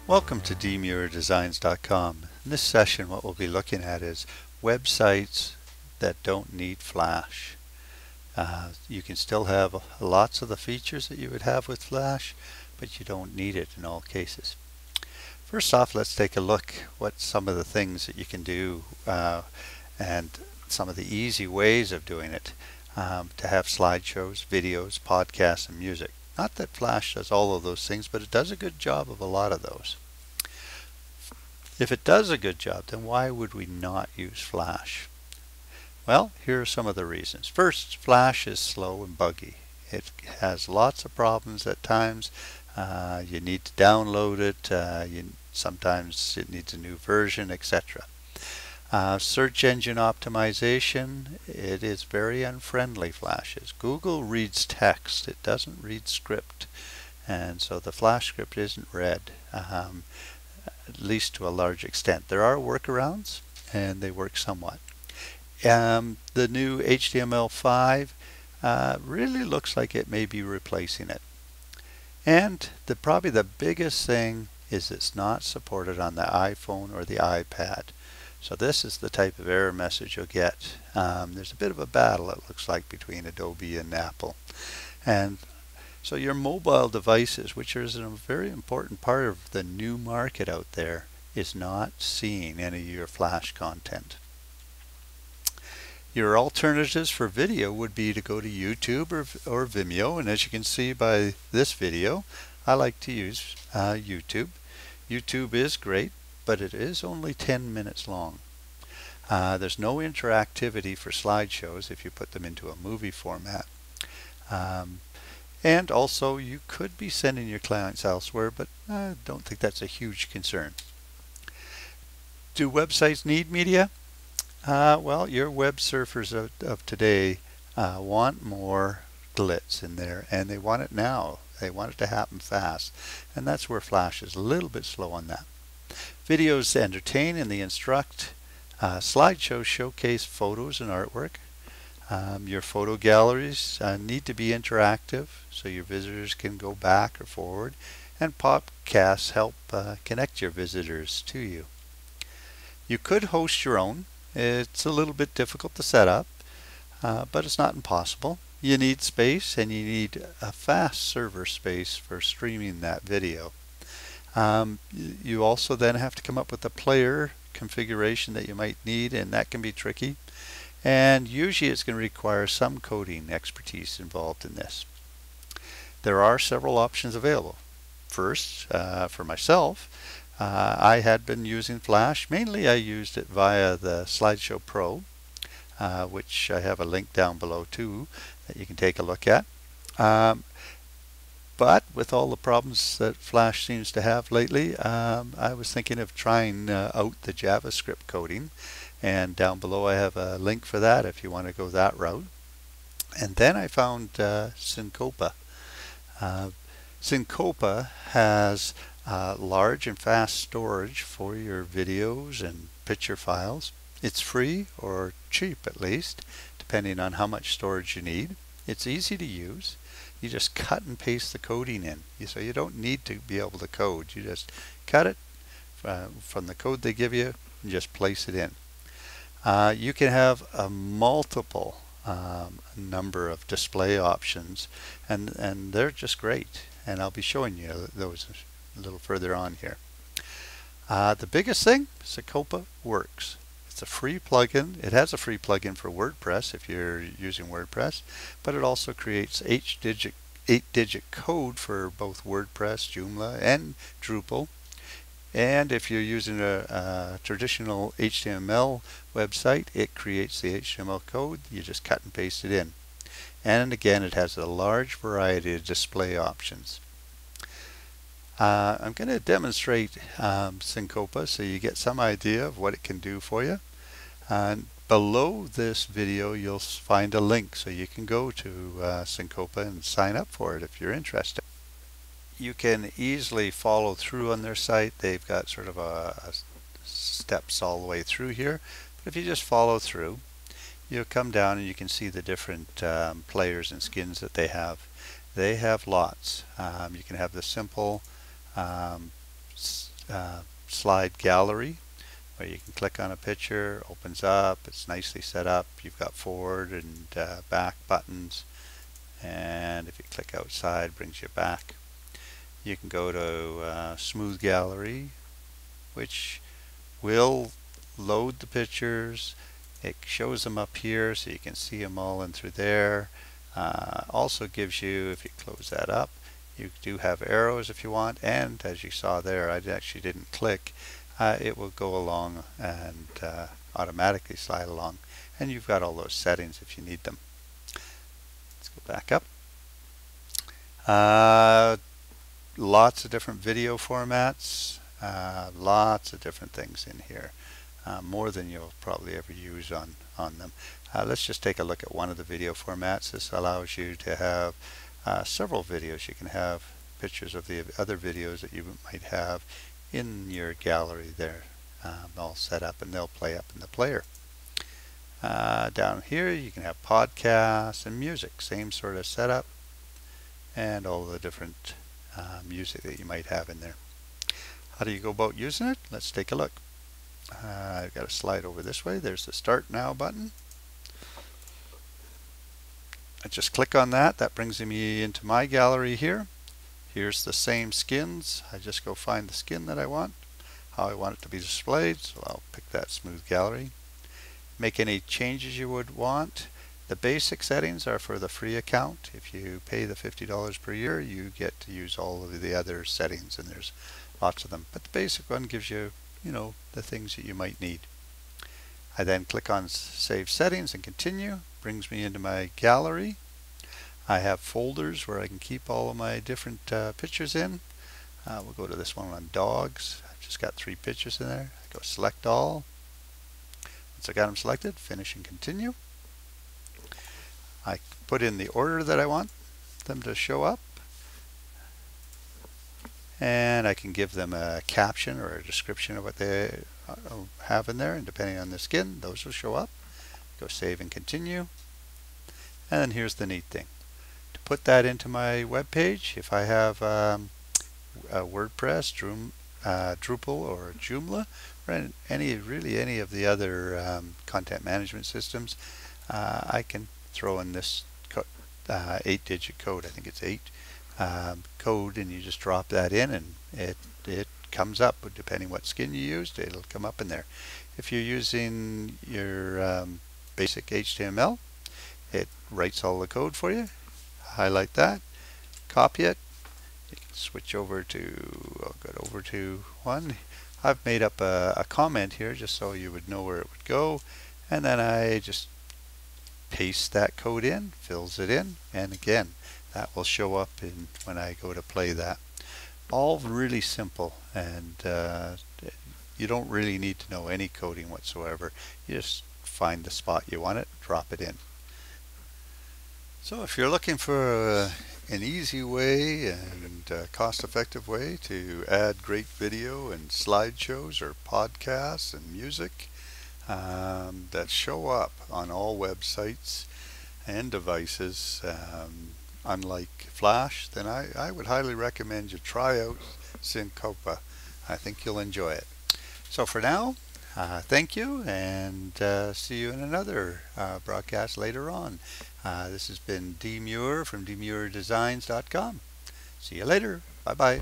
Welcome to dmurdesigns.com. In this session what we'll be looking at is websites that don't need Flash. You can still have lots of the features that you would have with Flash, but you don't need it in all cases. First off, let's take a look what some of the things that you can do and some of the easy ways of doing it to have slideshows, videos, podcasts, and music. Not that Flash does all of those things, but it does a good job of a lot of those. If it does a good job, then why would we not use Flash? Well, here are some of the reasons. First, Flash is slow and buggy. It has lots of problems at times. You need to download it. Sometimes it needs a new version, etc. Search engine optimization, it is very unfriendly, Flash is. Google reads text, it doesn't read script, and so the Flash script isn't read, at least to a large extent. There are workarounds, and they work somewhat. The new HTML5 really looks like it may be replacing it. And probably the biggest thing is it's not supported on the iPhone or the iPad. So this is the type of error message you'll get. There's a bit of a battle, it looks like, between Adobe and Apple. And so your mobile devices, which is a very important part of the new market out there, is not seeing any of your Flash content. Your alternatives for video would be to go to YouTube or Vimeo, and as you can see by this video, I like to use YouTube. YouTube is great, but it is only 10 minutes long. There's no interactivity for slideshows if you put them into a movie format. And also you could be sending your clients elsewhere, but I don't think that's a huge concern. Do websites need media? Well, your web surfers of today want more glitz in there, and they want it now. They want it to happen fast, and that's where Flash is a little bit slow on that. Videos entertain and they instruct. Slideshows showcase photos and artwork. Your photo galleries need to be interactive so your visitors can go back or forward, and podcasts help connect your visitors to you. You could host your own. It's a little bit difficult to set up, but it's not impossible. You need space, and you need a fast server space for streaming that video. You also then have to come up with a player configuration that you might need, and that can be tricky. And usually it's going to require some coding expertise involved in this. There are several options available. First, for myself, I had been using Flash. Mainly I used it via the Slideshow Pro, which I have a link down below too that you can take a look at. But with all the problems that Flash seems to have lately, I was thinking of trying out the JavaScript coding, and down below I have a link for that if you want to go that route. And then I found Syncopa. Syncopa has large and fast storage for your videos and picture files. It's free, or cheap at least, depending on how much storage you need. It's easy to use. You just cut and paste the coding in. So you don't need to be able to code. You just cut it from the code they give you and just place it in. You can have a multiple number of display options, and they're just great. And I'll be showing you those a little further on here. The biggest thing, Syncopa works. It's a free plugin. It has a free plugin for WordPress if you're using WordPress, but it also creates 8-digit code for both WordPress, Joomla, and Drupal. And if you're using a traditional HTML website, it creates the HTML code. You just cut and paste it in. And again, it has a large variety of display options. I'm going to demonstrate Syncopa so you get some idea of what it can do for you. And below this video you'll find a link so you can go to Syncopa and sign up for it if you're interested. You can easily follow through on their site. They've got sort of a steps all the way through here. But if you just follow through, you come down and you can see the different players and skins that they have. They have lots. You can have the simple um, slide gallery, where you can click on a picture, opens up, it's nicely set up. You've got forward and back buttons, and if you click outside, it brings you back. You can go to smooth gallery, which will load the pictures. It shows them up here so you can see them all in through there. Also gives you, if you close that up, you do have arrows if you want, and as you saw there, I actually didn't click. It will go along and automatically slide along, and you've got all those settings if you need them. Let's go back up. Lots of different video formats, lots of different things in here, more than you'll probably ever use on them. Let's just take a look at one of the video formats. This allows you to have several videos. You can have pictures of the other videos that you might have in your gallery there, all set up, and they'll play up in the player. Down here you can have podcasts and music, same sort of setup, and all the different music that you might have in there. How do you go about using it? Let's take a look. I've got to slide over this way. There's the Start Now button. I just click on that. That brings me into my gallery here. Here's the same skins. I just go find the skin that I want, how I want it to be displayed. So I'll pick that smooth gallery. Make any changes you would want. The basic settings are for the free account. If you pay the $50 per year, you get to use all of the other settings, and there's lots of them. But the basic one gives you, the things that you might need. I then click on Save Settings and Continue. Brings me into my gallery. I have folders where I can keep all of my different pictures in. We'll go to this one on dogs. I've just got 3 pictures in there. I go Select All. Once I got them selected, Finish and Continue. I put in the order that I want them to show up, and I can give them a caption or a description of what they have in there, and depending on the skin, those will show up. Go Save and Continue. And then here's the neat thing. To put that into my web page, if I have a WordPress, Drupal, or Joomla, or any of the other content management systems, I can throw in this 8-digit code. I think it's 8 code, and you just drop that in, and it comes up. Depending what skin you used, it'll come up in there. If you're using your basic HTML, it writes all the code for you. Highlight that, copy it. You can switch over to, I'll go over to one. I've made up a comment here just so you would know where it would go, and then I just paste that code in, fills it in, and again that will show up when I go to play that. All really simple, and you don't really need to know any coding whatsoever. You just find the spot you want it, drop it in. So if you're looking for an easy way and cost-effective way to add great video and slideshows or podcasts and music that show up on all websites and devices, unlike Flash, then I would highly recommend you try out Syncopa. I think you'll enjoy it. So for now, thank you, and see you in another broadcast later on. This has been D. Muir from dmuirdesigns.com. See you later. Bye-bye.